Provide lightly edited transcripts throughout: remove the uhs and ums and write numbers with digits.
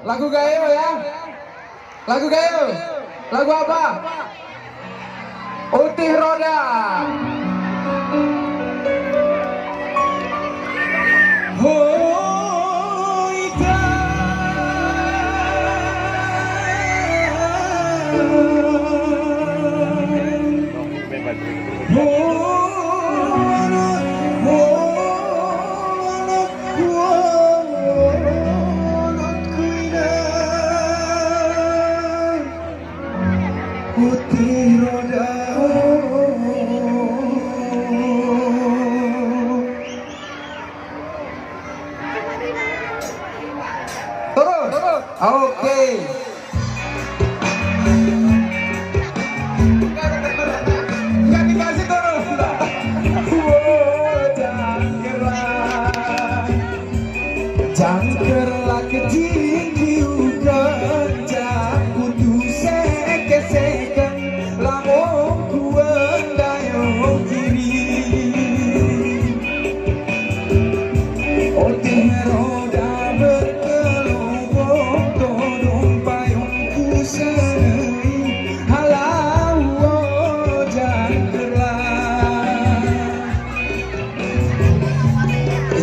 Lagu gayo ya. Lagu gayo. Lagu apa? Putih Roda. Putih roda, turun, oke. Nggak dikasih turun. Jangkerlah ketinggi uga kudu seke-seken lamun kuwendayo kiri Putih roda berkelobong todong payungku sendiri halau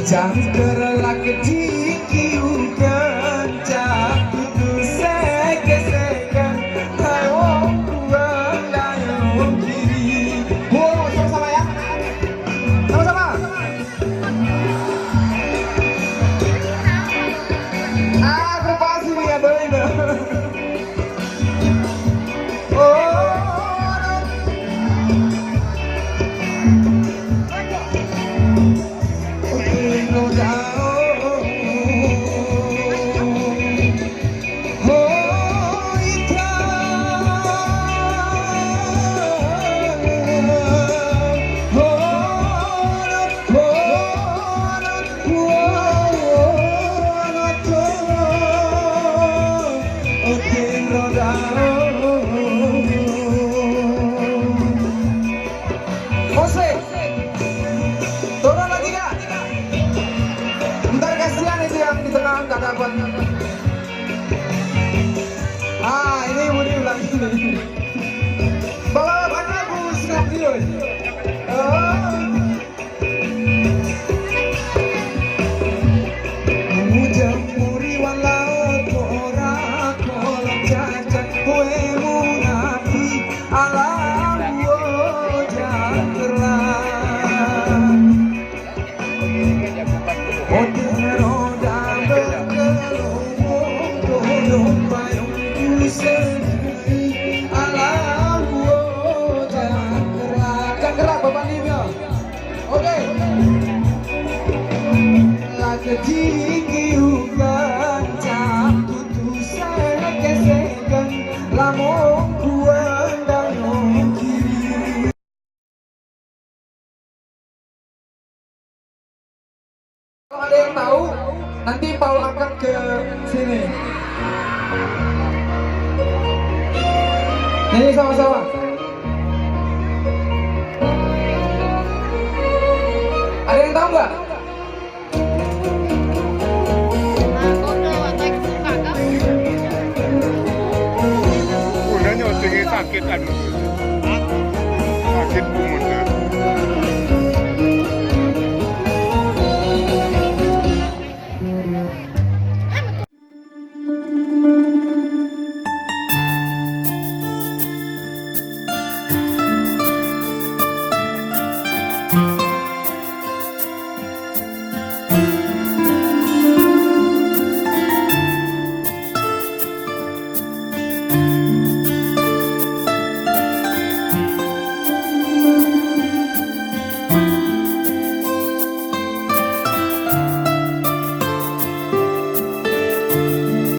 jangkerlah ketinggi uga kudu seke-seken lamun kuwendayo kiri. Sama-sama ya, sama-sama. Aku pasti nih ada ini. Turun lagi kak. Ntar kasihan itu yang di tengah nggak dapat. Ini mau diulang ini. Balapan lagu snap dia. Mujamuri walau ora kolong cacat kowe munafik alam jangkerlah. Putih roda berkelobong todong payungku sendiri alam jangkerlah. Jangkerlah Bapak Dimyo. Oke. Lagi tinggi ugan kudu seke-seken lamun kuwendayo kiri. Kalau ada yang tahu, nanti Paul angkat ke sini. Nyanyi sama-sama. Ada yang tahu nggak? Udah nyotingin sakit aduh.